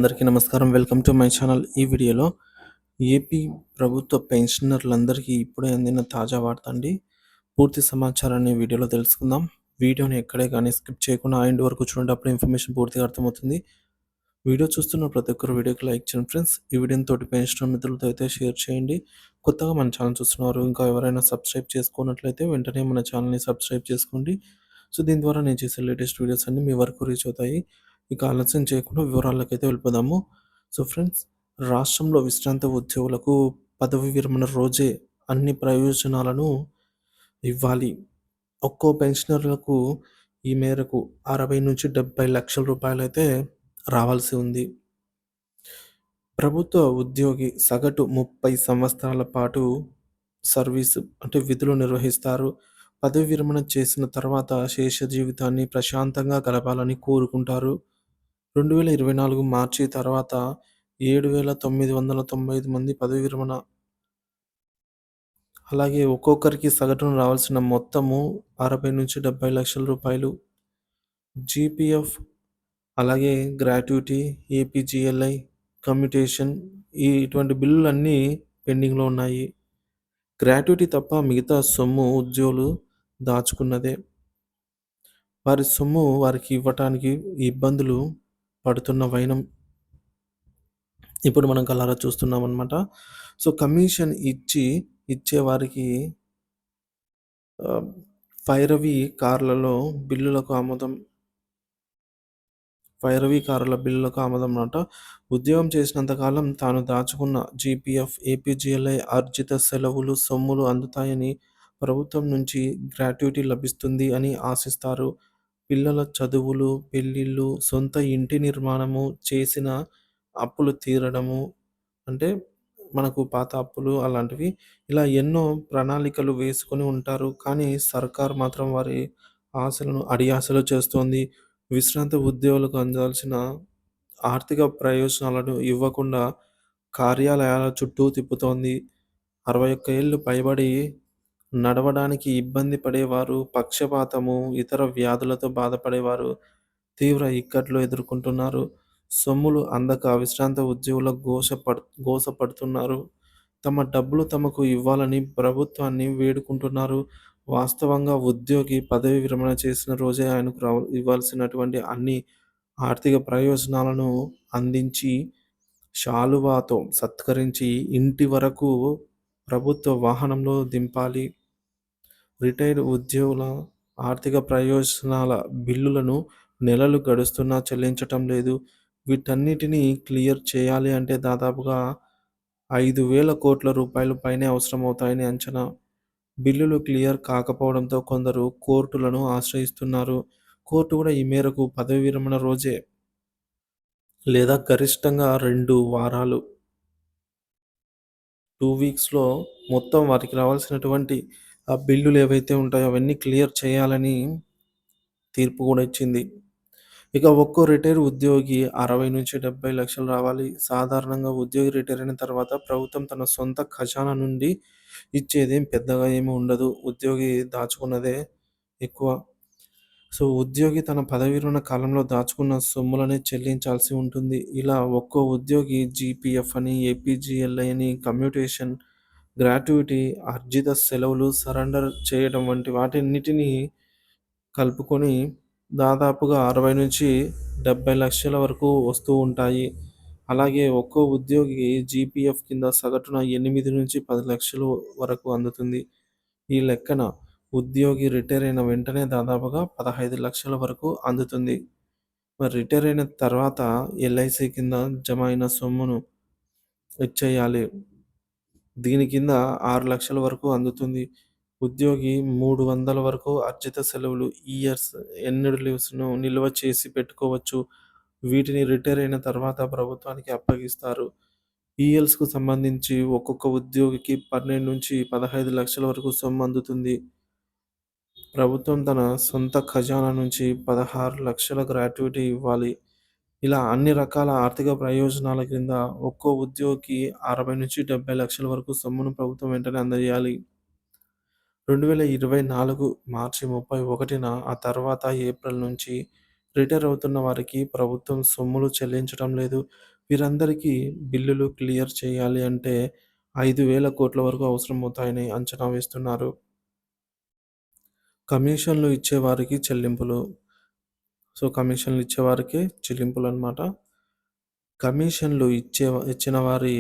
అందరికీ నమస్కారం. Welcome to my channel. ఈ వీడియోలో ఏపీ ప్రభుత్వ పెన్షనర్లందరికీ ఇప్పుడే అందిన తాజా వార్త అండి. పూర్తి సమాచారాన్ని వీడియోలో తెలుసుకుందాం. వీడియోని ఎక్కడే కానీ స్కిప్ చేయకుండా ఎండ్ వరకు చూడండి. అప్పుడు ఇన్ఫర్మేషన్ పూర్తిగా అర్థమవుతుంది. వీడియో చూస్తున్న ప్రతి ఒక్కరు వీడియోకి లైక్ చేయండి ఫ్రెండ్స్. ఈ వీడియోని తోటి పెన్షనర్ మిత్రులతో అయితే షేర్ చేయండి. కొత్తగా మన ఛానల్ చూస్తున్నారు ఇంకా ఎవరైనా సబ్స్క్రైబ్ చేసుకున్నట్లయితే వెంటనే మన ఛానల్ని సబ్స్క్రైబ్ చేసుకోండి. సో దీని ద్వారా నేను చేసే లేటెస్ట్ వీడియోస్ అన్నీ మీ వరకు రీచ్ అవుతాయి. ఇక ఆలస్యం చేయకుండా వివరాలకైతే వెళ్ళిపోదాము. సో ఫ్రెండ్స్, రాష్ట్రంలో విశ్రాంత ఉద్యోగులకు పదవి విరమణ రోజే అన్ని ప్రయోజనాలను ఇవ్వాలి. ఒక్కో పెన్షనర్లకు ఈ మేరకు 60-70 లక్షల రూపాయలైతే రావాల్సి ఉంది. ప్రభుత్వ ఉద్యోగి సగటు 30 సంవత్సరాల పాటు సర్వీసు అంటే విధులు నిర్వహిస్తారు. పదవి విరమణ చేసిన తర్వాత శేష జీవితాన్ని ప్రశాంతంగా గడపాలని కోరుకుంటారు. 2024 మార్చి తర్వాత 7,995 మంది పదవీ విరమణ. అలాగే ఒక్కొక్కరికి సగటున రావాల్సిన మొత్తము 60-70 లక్షల రూపాయలు. జీపీఎఫ్, అలాగే గ్రాట్యుటీ, ఏపీజీఎల్ఐ, కమ్యూటేషన్ ఇటువంటి బిల్లులన్నీ పెండింగ్‌లో ఉన్నాయి. గ్రాట్యుటీ తప్ప మిగతా సొమ్ము ఉద్యోగులు దాచుకున్నదే. వారి సొమ్ము వారికి ఇవ్వటానికి ఇబ్బందులు పడుతున్న వైనం ఇప్పుడు మనం కళ్ళారా చూస్తున్నామన్నమాట. సో కమిషన్ ఇచ్చేవారికి పైరవీ కార్ల బిల్లులకు ఆమోదం అన్నమాట. ఉద్యోగం చేసినంత కాలం తాను దాచుకున్న జీపీఎఫ్, ఏపీజీఎల్ఐ అర్జిత సెలవులు సొమ్ములు అందుతాయని, ప్రభుత్వం నుంచి గ్రాట్యుటీ లభిస్తుంది అని ఆశిస్తారు. పిల్లల చదువులు, పెళ్ళిళ్ళు, సొంత ఇంటి నిర్మాణము, చేసిన అప్పులు తీరడము అంటే మనకు పాత అప్పులు అలాంటివి. ఇలా ఎన్నో ప్రణాళికలు వేసుకొని ఉంటారు. కానీ సర్కార్ మాత్రం వారి ఆశలను అడియాసలు చేస్తోంది. విశ్రాంత ఉద్యోగులకు అందాల్సిన ఆర్థిక ప్రయోజనాలను ఇవ్వకుండా కార్యాలయాల చుట్టూ తిప్పుతోంది. 61 ఏళ్లు పైబడి నడవడానికి ఇబ్బంది పడేవారు, పక్షపాతము, ఇతర వ్యాధులతో బాధపడేవారు తీవ్ర ఇక్కట్లు ఎదుర్కొంటున్నారు. సొమ్ములు అందక విశ్రాంత ఉద్యోగుల గోసపడుతున్నారు. తమ డబ్బులు తమకు ఇవ్వాలని ప్రభుత్వాన్ని వేడుకుంటున్నారు. వాస్తవంగా ఉద్యోగి పదవి విరమణ చేసిన రోజే ఆయనకు ఇవ్వాల్సినటువంటి అన్ని ఆర్థిక ప్రయోజనాలను అందించి, శాలువాతో సత్కరించి ఇంటి వరకు ప్రభుత్వ వాహనంలో దింపాలి. రిటైర్డ్ ఉద్యోగుల ఆర్థిక ప్రయోజనాల బిల్లులను నెలలు గడుస్తున్నా చెల్లించటం లేదు. వీటన్నిటిని క్లియర్ చేయాలి అంటే దాదాపుగా 5,000 కోట్ల రూపాయలు పైనే అవసరమవుతాయని అంచనా. బిల్లులు క్లియర్ కాకపోవడంతో కొందరు కోర్టులను ఆశ్రయిస్తున్నారు. కోర్టు కూడా ఈ మేరకు పదవి విరమణ రోజే లేదా గరిష్టంగా 2 వారాలు 2 వీక్స్‌లో మొత్తం వారికి రావాల్సినటువంటి ఆ బిల్లులు ఏవైతే ఉంటాయో అవన్నీ క్లియర్ చేయాలని తీర్పు కూడా ఇచ్చింది. ఇక ఒక్కో రిటైర్ ఉద్యోగి 60-70 లక్షలు రావాలి. సాధారణంగా ఉద్యోగి రిటైర్ అయిన తర్వాత ప్రభుత్వం తన సొంత ఖజానా నుండి ఇచ్చేదేం పెద్దగా ఏమి ఉండదు. ఉద్యోగి దాచుకున్నదే ఎక్కువ. సో ఉద్యోగి తన పదవీ విరమణ కాలంలో దాచుకున్న సొమ్ములనే చెల్లించాల్సి ఉంటుంది. ఇలా ఒక్కో ఉద్యోగి జీపీఎఫ్ అని, ఏపీజీఎల్ఐ అని, కమ్యూటేషన్, గ్రాట్యుటీ, అర్జిత సెలవులు సరెండర్ చేయడం వంటి వాటన్నిటిని కలుపుకొని దాదాపుగా 60-70 లక్షల వరకు వస్తూ ఉంటాయి. అలాగే ఒక్కో ఉద్యోగికి జీపీఎఫ్ కింద సగటున 8-10 లక్షలు వరకు అందుతుంది. ఈ లెక్కన ఉద్యోగి రిటైర్ అయిన వెంటనే దాదాపుగా 15 లక్షల వరకు అందుతుంది. మరి రిటైర్ అయిన తర్వాత ఎల్ఐసి కింద జమ అయిన సొమ్మును ఇచ్చేయాలి. దీని కింద 6 లక్షల వరకు అందుతుంది. ఉద్యోగి 300 వరకు అర్జిత సెలవులు ఎర్న్డ్ లీవ్స్‌ను నిల్వ చేసి పెట్టుకోవచ్చు. వీటిని రిటైర్ అయిన తర్వాత ప్రభుత్వానికి అప్పగిస్తారు. ఈఎల్స్‌కు సంబంధించి ఒక్కొక్క ఉద్యోగికి 12-15 లక్షల వరకు సొమ్ము అందుతుంది. ప్రభుత్వం తన సొంత ఖజానా నుంచి 16 లక్షల గ్రాట్యుటీ ఇవ్వాలి. ఇలా అన్ని రకాల ఆర్థిక ప్రయోజనాల కింద ఒక్కో ఉద్యోగికి 60-70 లక్షల వరకు సొమ్మును ప్రభుత్వం వెంటనే అందజేయాలి. 2024 మార్చి 31న ఆ తర్వాత ఏప్రిల్ నుంచి రిటైర్ అవుతున్న వారికి ప్రభుత్వం సొమ్ములు చెల్లించడం లేదు. వీరందరికీ బిల్లులు క్లియర్ చేయాలి అంటే 5,000,00,00,000 వరకు అవసరమవుతాయని అంచనా వేస్తున్నారు. కమిషన్‌లు ఇచ్చేవారికి చెల్లింపులు. సో, కమిషన్‌లు ఇచ్చేవారికే చెల్లింపులనమాట. కమిషన్‌లు ఇచ్చిన వారి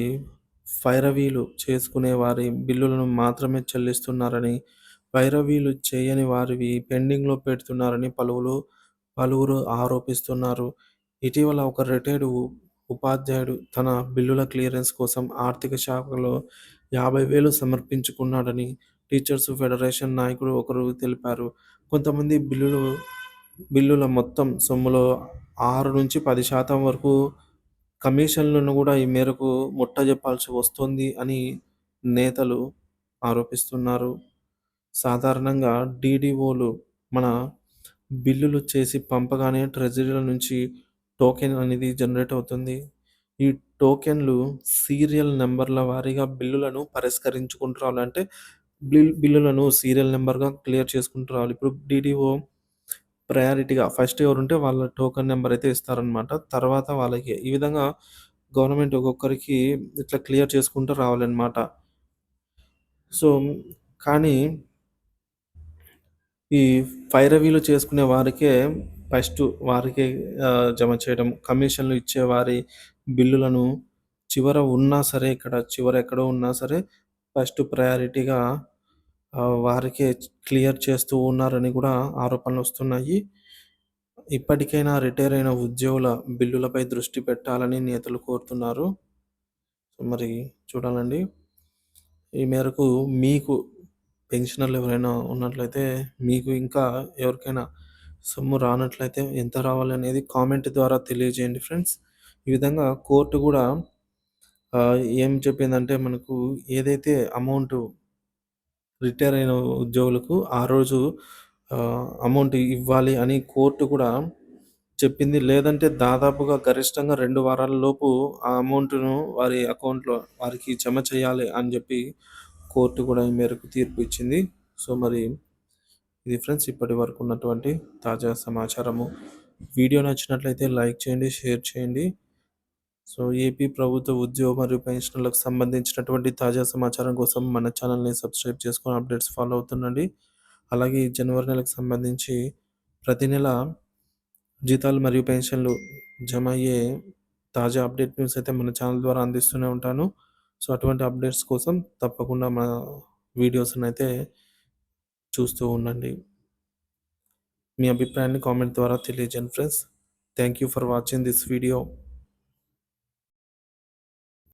పైరవీలు చేసుకునే వారి బిల్లులను మాత్రమే చెల్లిస్తున్నారని, పైరవీలు చేయని వారివి పెండింగ్‌లో పెడుతున్నారని పలువురు ఆరోపిస్తున్నారు. ఇటీవల ఒక రిటైర్డ్ ఉపాధ్యాయుడు తన బిల్లుల క్లియరెన్స్ కోసం ఆర్థిక శాఖలో 50,000 సమర్పించుకున్నాడని టీచర్స్ ఫెడరేషన్ నాయకుడు ఒకరు తెలిపారు. కొంతమంది బిల్లుల మొత్తం సొమ్ములో 6-10% వరకు కమిషన్‌లను గూడా ఈ మేరకు ముట్టజెప్పాల్సి వస్తోంది అని నేతలు ఆరోపిస్తున్నారు. సాధారణంగా డీడీఓలు మన బిల్లులు చేసి పంపగానే ట్రెజరీల నుంచి టోకెన్ అనేది జనరేట్ అవుతుంది. ఈ టోకెన్‌లు సీరియల్ నంబర్ల వారీగా బిల్లులను పరిష్కరించుకుంటూ రావాలి. అంటే బిల్లులను సీరియల్ నంబర్‌గా క్లియర్ చేసుకుంటూ రావాలి. ఇప్పుడు డీడీఓ ప్రయారిటీగా ఫస్ట్ ఎవరుంటే వాళ్ళ టోకెన్ నంబర్ అయితే ఇస్తారనమాట. తర్వాత వాళ్ళకి ఈ విధంగా గవర్నమెంట్ ఒక్కొక్కరికి ఇట్లా క్లియర్ చేసుకుంటూ రావాలనమాట. సో, కానీ ఈ పైరవీలు చేసుకునే వారికే ఫస్టు వారికే జమ చేయడం. కమిషన్‌లు ఇచ్చే వారి బిల్లులను చివర ఎక్కడో ఉన్నా సరే ఫస్ట్ ప్రయారిటీగా వారికే క్లియర్ చేస్తూ ఉన్నారని కూడా ఆరోపణలొస్తున్నాయి. ఇప్పటికైనా రిటైర్ అయిన ఉద్యోగుల బిల్లులపై దృష్టి పెట్టాలని నేతలు కోరుతున్నారు. మరి చూడాలండి. ఈ మేరకు మీకు పెన్షనర్లు ఎవరైనా ఉన్నట్లయితే, మీకు ఇంకా ఎవరికైనా సొమ్ము రానట్లయితే ఎంత రావాలనేది కామెంట్ ద్వారా తెలియజేయండి ఫ్రెండ్స్. ఈ విధంగా కోర్ట్ గూడా ఏం చెప్పిందంటే మనకు ఏదైతే అమౌంటు రిటైర్ అయిన ఉద్యోగులకు ఆ రోజు అమౌంట్ ఇవ్వాలి అని కోర్ట్ కూడా చెప్పింది. లేదంటే దాదాపుగా గరిష్టంగా 2 వారాల లోపు ఆ అమౌంట్‌ను వారి అకౌంట్‌లో వారికి జమ చేయాలి అని జెప్పి కోర్ట్ కూడా ఈ మేరకు తీర్పు ఇచ్చింది. సో, మరి ఇది ఫ్రెండ్స్ ఇప్పటి వరకు ఉన్నటువంటి తాజా సమాచారము. వీడియో నచ్చినట్లయితే లైక్ చేయండి, షేర్ చేయండి. సో, ఏపీ ప్రభుత్వ ఉద్యోగ మరియు పెన్షనర్లకు సంబంధించినటువంటి తాజా సమాచారం కోసం మన ఛానల్‌ని సబ్స్క్రైబ్ చేసుకొని అప్డేట్స్ ఫాలో అవుతుండండి. అలాగే ఈ జనవరి నెలకు సంబంధించి ప్రతి నెల జీతాలు మరియు పెన్షన్‌లు జమ అయ్యే తాజా అప్డేట్ న్యూస్ అయితే మన ఛానల్ ద్వారా అందిస్తూనే ఉంటాను. సో, అటువంటి అప్డేట్స్ కోసం తప్పకుండా మా వీడియోస్‌నైతే చూస్తూ ఉండండి. మీ అభిప్రాయాన్ని కామెంట్ ద్వారా తెలియజేయండి friends. Thank you for watching this video.